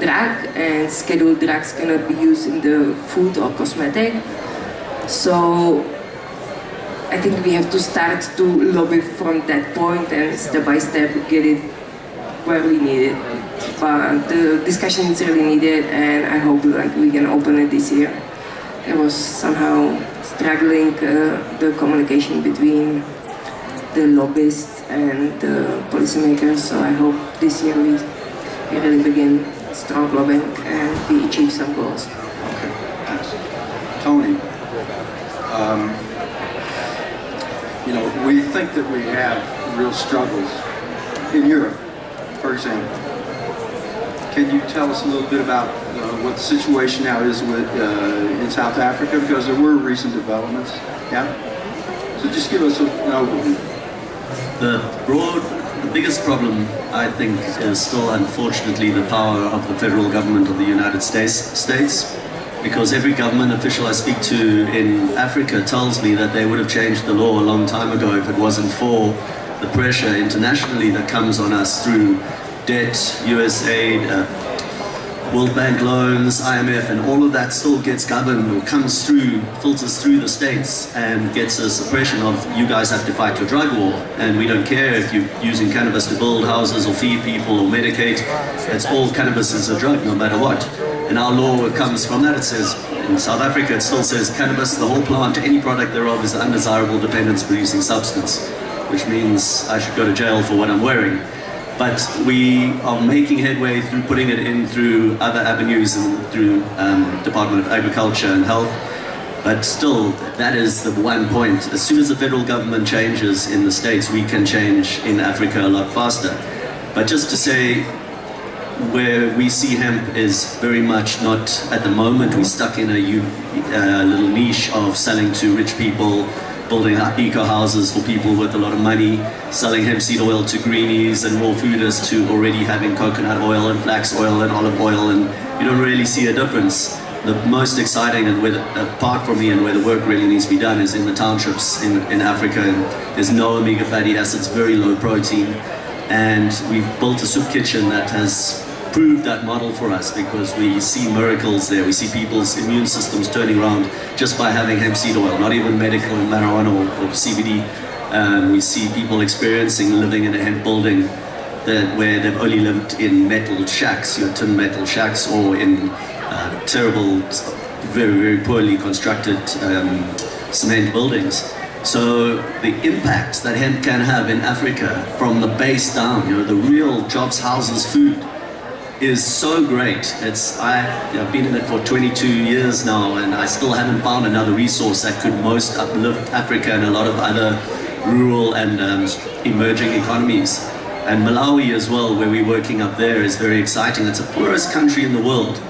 drug, and scheduled drugs cannot be used in the food or cosmetic. So I think we have to start to lobby from that point and step by step get it where we need it. But the discussion is really needed, and I hope we can open it this year. It was somehow struggling the communication between the lobbyists and the policymakers, so I hope this year we really begin strong lobbying and we achieve some goals. Okay, thanks. Tony, you know, we think that we have real struggles in Europe, for example. Can you tell us a little bit about what the situation now is with in South Africa, because there were recent developments, yeah? So just give us an overview. The biggest problem, I think, is still unfortunately the power of the federal government of the United States, because every government official I speak to in Africa tells me that they would have changed the law a long time ago if it wasn't for the pressure internationally that comes on us through debt, USAID, World Bank loans, IMF, and all of that still gets governed or comes through, filters through the states and gets a suppression of, you guys have to fight your drug war, and we don't care if you're using cannabis to build houses or feed people or medicate. It's all, cannabis is a drug no matter what. And our law comes from that. It says, in South Africa it still says cannabis, the whole plant, any product thereof is an undesirable dependence producing substance, which means I should go to jail for what I'm wearing. But we are making headway through putting it in through other avenues and through Department of Agriculture and Health. But still, that is the one point. As soon as the federal government changes in the States, we can change in Africa a lot faster. But just to say, where we see hemp is very much not, at the moment, we're stuck in a little niche of selling to rich people, building up eco houses for people with a lot of money, selling hemp seed oil to greenies and raw fooders to already having coconut oil and flax oil and olive oil, and you don't really see a difference. The most exciting, and where apart from me and where the work really needs to be done, is in the townships in Africa. And there's no omega fatty acids, very low protein, and we've built a soup kitchen that has proved that model for us, because we see miracles there. We see people's immune systems turning around just by having hemp seed oil, not even medical marijuana or CBD. We see people experiencing living in a hemp building where they've only lived in metal shacks, tin metal shacks, or in terrible, very, very poorly constructed cement buildings. So the impact that hemp can have in Africa from the base down, the real jobs, houses, food, is so great. I've been in it for 22 years now, and I still haven't found another resource that could most uplift Africa and a lot of other rural and emerging economies. And Malawi as well, where we're working up there, is very exciting. It's the poorest country in the world,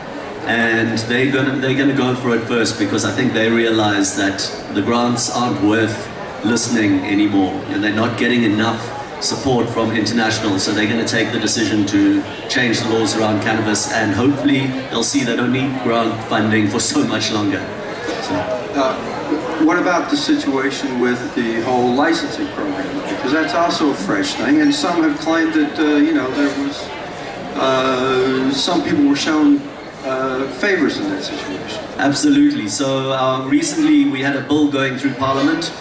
and they're gonna go for it first, because I think they realize that the grants aren't worth listening anymore, and they're not getting enough support from international, so they're going to take the decision to change the laws around cannabis, and hopefully they'll see they don't need grant funding for so much longer. So. What about the situation with the whole licensing program? Because that's also a fresh thing, and some have claimed that there was some people were shown favors in that situation. Absolutely. So recently we had a bill going through Parliament,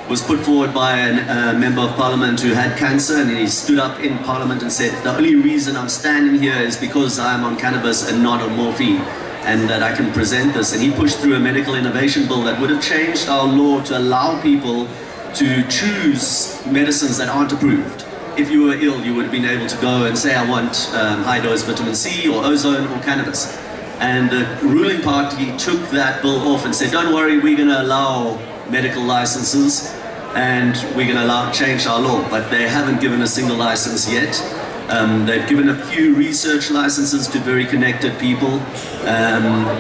was put forward by a member of Parliament who had cancer, and he stood up in Parliament and said, the only reason I'm standing here is because I'm on cannabis and not on morphine, and that I can present this. And he pushed through a medical innovation bill that would have changed our law to allow people to choose medicines that aren't approved. If you were ill, you would have been able to go and say, I want high-dose vitamin C or ozone or cannabis. And the ruling party took that bill off and said, don't worry, we're going to allow medical licenses, and we're going to change our law. But they haven't given a single license yet. They've given a few research licenses to very connected people.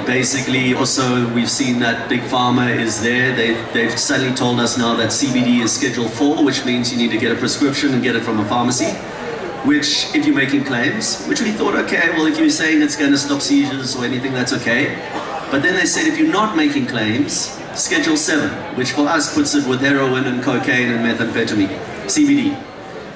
Basically, also, we've seen that Big Pharma is there. They've suddenly told us now that CBD is Schedule 4, which means you need to get a prescription and get it from a pharmacy. Which, if you're making claims, which we thought, okay, well, if you're saying it's going to stop seizures or anything, that's okay. But then they said, if you're not making claims, Schedule 7, which for us puts it with heroin and cocaine and methamphetamine, CBD.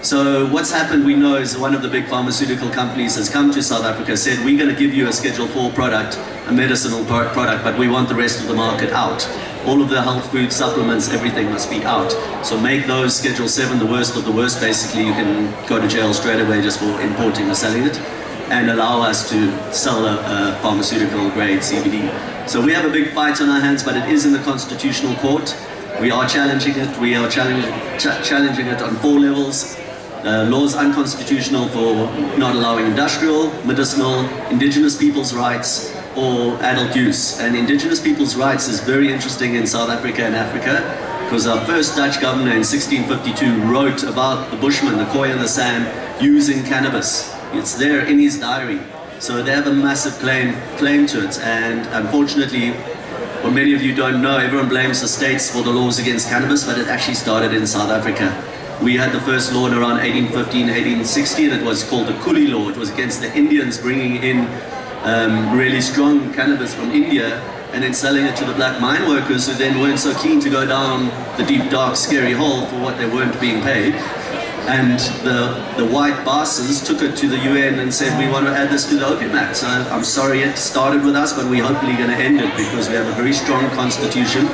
So what's happened, we know, is one of the big pharmaceutical companies has come to South Africa, said, we're going to give you a Schedule 4 product, a medicinal product, but we want the rest of the market out. All of the health food supplements, everything must be out. So make those Schedule 7 the worst of the worst. Basically, you can go to jail straight away just for importing or selling it, and allow us to sell a pharmaceutical grade CBD. So we have a big fight on our hands, but it is in the Constitutional Court. We are challenging it. We are challenging it on 4 levels. Laws unconstitutional for not allowing industrial, medicinal, indigenous people's rights, or adult use. And indigenous people's rights is very interesting in South Africa and Africa, because our first Dutch governor in 1652 wrote about the Bushmen, the Khoi and the San, using cannabis. It's there in his diary. So they have a massive claim to it. And unfortunately, what many of you don't know, everyone blames the states for the laws against cannabis, but it actually started in South Africa. We had the first law in around 1815, 1816. It was called the Coolie Law. It was against the Indians bringing in really strong cannabis from India and then selling it to the black mine workers, who then weren't so keen to go down the deep, dark, scary hole for what they weren't being paid. And the white bosses took it to the UN and said, we want to add this to the Opium Act. So I'm sorry it started with us, but we're hopefully going to end it, because we have a very strong constitution,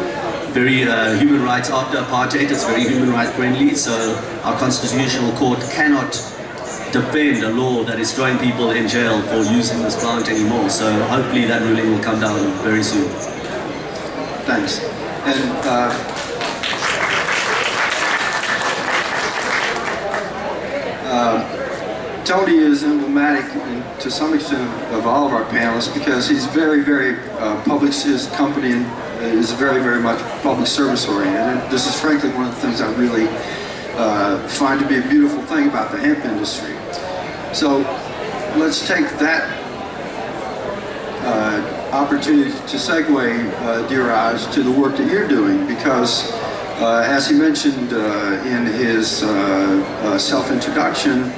very human rights after apartheid. It's very human rights friendly. So our Constitutional Court cannot defend a law that is throwing people in jail for using this plant anymore. So hopefully that ruling will come down very soon. Thanks. And Tony is emblematic to some extent of all of our panelists, because he's very, very his company is very, very much public service oriented. And this is frankly one of the things I really find to be a beautiful thing about the hemp industry. So let's take that opportunity to segue, dear eyes, to the work that you're doing, because as he mentioned in his self-introduction,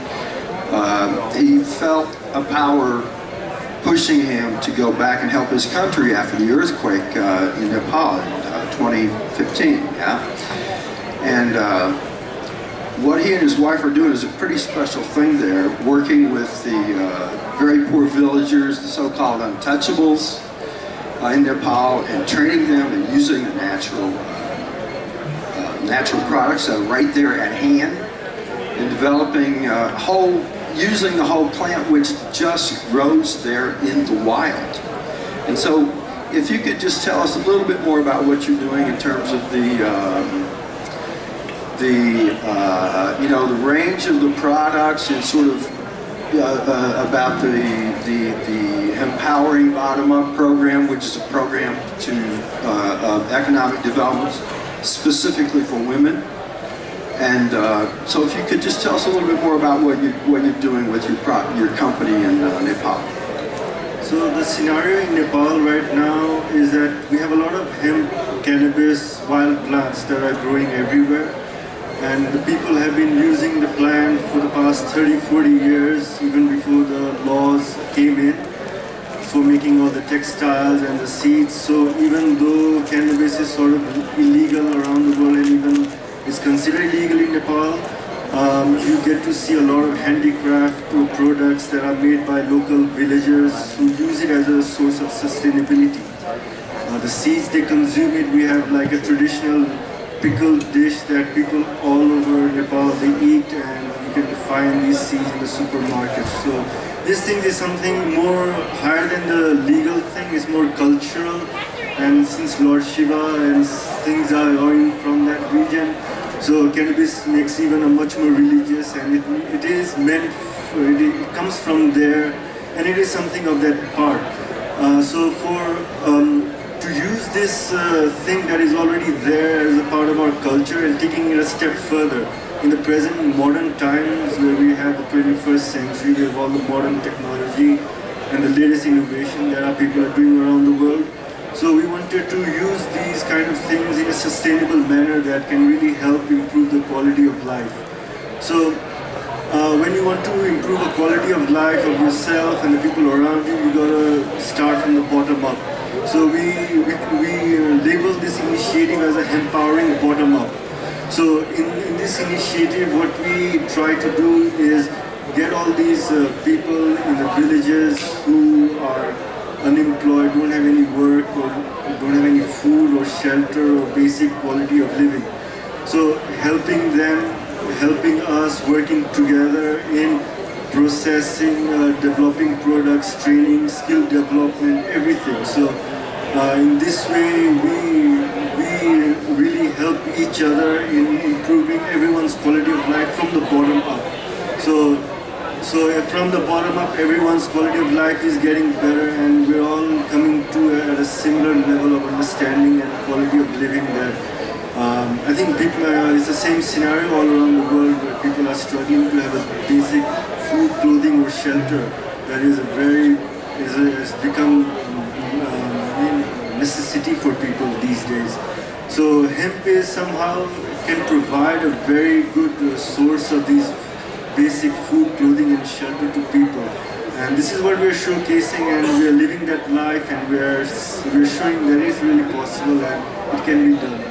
he felt a power pushing him to go back and help his country after the earthquake in Nepal in 2015. Yeah? And what he and his wife are doing is a pretty special thing there, working with the very poor villagers, the so-called untouchables in Nepal, and training them and using the natural products right there at hand, and developing using the whole plant, which just grows there in the wild. And so, if you could just tell us a little bit more about what you're doing in terms of the range of the products, and sort of about the Empowering Bottom-Up program, which is a program to economic development specifically for women. And so if you could just tell us a little bit more about what you're doing with your company in Nepal. So the scenario in Nepal right now is that we have a lot of hemp, cannabis, wild plants that are growing everywhere. And the people have been using the plant for the past 30, 40 years, even before the laws came in, for making all the textiles and the seeds. So even though cannabis is sort of illegal around the world, and even is considered illegal in Nepal, you get to see a lot of handicraft products that are made by local villagers who use it as a source of sustainability. The seeds they consume it, we have like a traditional pickled dish that people all over Nepal they eat, and you can find these seeds in the supermarket. So this thing is something more higher than the legal thing, it's more cultural. And since Lord Shiva and things are going from that region, so cannabis makes even a much more religious, and it is meant, it comes from there, and it is something of that part. So to use this thing that is already there as a part of our culture and taking it a step further, in the present modern times where we have the 21st century, we have all the modern technology and the latest innovation that our people are doing around the world. So we wanted to use these kind of things in a sustainable manner that can really help improve the quality of life. So when you want to improve the quality of life of yourself and the people around you, you gotta start from the bottom up. So we label this initiative as a Empowering Bottom Up. So in this initiative, what we try to do is get all these people in the villages who are unemployed, don't have any work, or don't have any food or shelter or basic quality of living. So helping them, helping us, working together in processing, developing products, training, skill development, everything. So in this way, we really help each other in improving everyone's quality of life from the bottom up. So from the bottom up, everyone's quality of life is getting better, and we're all coming to at a similar level of understanding and quality of living that I think people it's the same scenario all around the world where people are struggling to have a basic food, clothing, or shelter. That is has become a necessity for people these days. So hemp is somehow can provide a very good source of these basic food, clothing, and shelter to people. And this is what we're showcasing, and we're living that life, and we're showing that it's really possible and it can be done.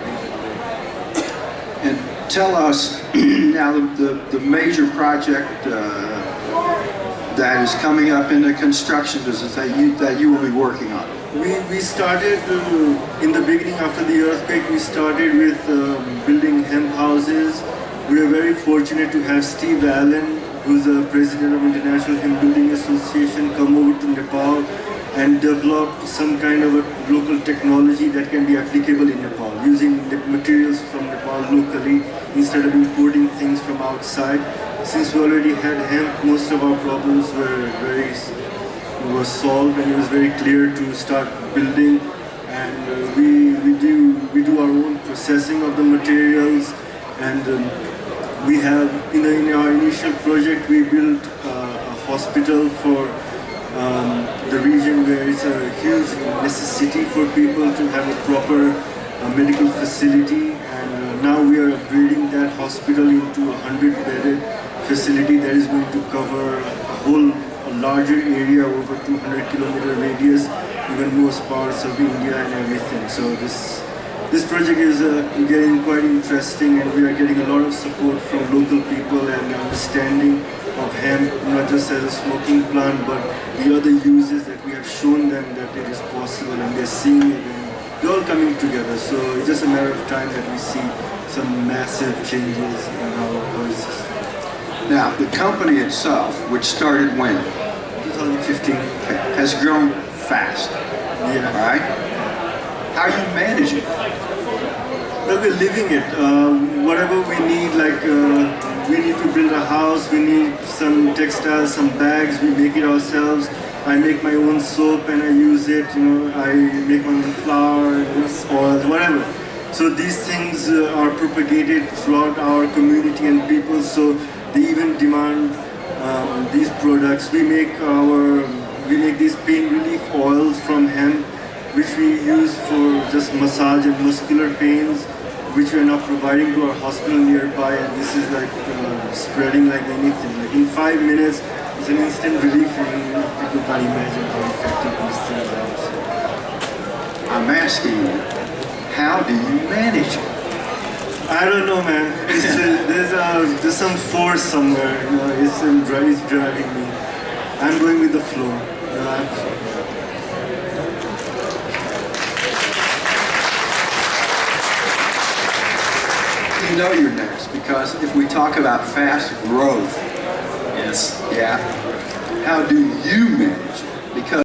And tell us now the major project that is coming up into construction that you will be working on. We started in the beginning after the earthquake. We started with building hemp houses. We are very fortunate to have Steve Allen, who's the president of International Hemp Building Association, come over to Nepal and develop some kind of a local technology that can be applicable in Nepal, using the materials from Nepal locally instead of importing things from outside. Since we already had hemp, most of our problems were solved, and it was very clear to start building. And we do our own processing of the materials, and we have in our initial project we built a hospital for the region where it's a huge necessity for people to have a proper medical facility, and now we are upgrading that hospital into a 100-bedded facility that is going to cover a larger area, over 200-kilometer radius, even most parts of India and everything. So this project is getting quite interesting, and we are getting a lot of support from local people and understanding of hemp, not just as a smoking plant, but the other uses that we have shown them that it is possible, and they're seeing it, and they're all coming together. So it's just a matter of time that we see some massive changes in our policies. Now, the company itself, which started when? 2015. Has grown fast. Yeah. All right? How are you managing? Well, we're living it. Whatever we need, like we need to build a house, we need some textiles, some bags, we make it ourselves. I make my own soap and I use it, I make my own flour, oils, whatever. So these things are propagated throughout our community and people, so they even demand these products. We make these pain relief oils from hemp, which we use for just massage and muscular pains, which we are now providing to our hospital nearby, and this is like spreading like anything. Like in 5 minutes, it's an instant relief, and people can't imagine how effective these things are. So. I'm asking you, how do you manage it? I don't know, man. There's some force somewhere. It's driving me. I'm going with the flow. You know you're next, because if we talk about fast growth, Yes. yeah, how do you manage it? Because